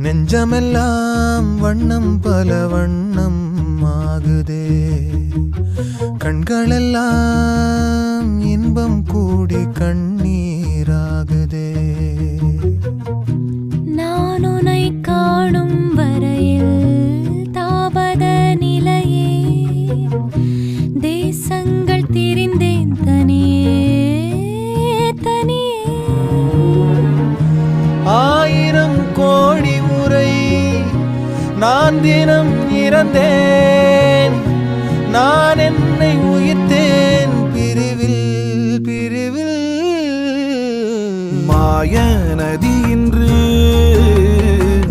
நெஞ்சமெல்லாம் வண்ணம் பல வண்ணம் ஆகுதே, கண்களெல்லாம் இன்பம் கூடி கண்ணீராகுதே. நான் உன்னை காணும் வரையில் தாபத நிலையே, தேசங்கள் திரிந்தேன் தனியே தனியே. 1000 கோடி முறை நான் தினம் இறந்தேன், நான் என்னை உயிர்த்தேன் பிரிவில் பிரிவில். மாய நதி இன்று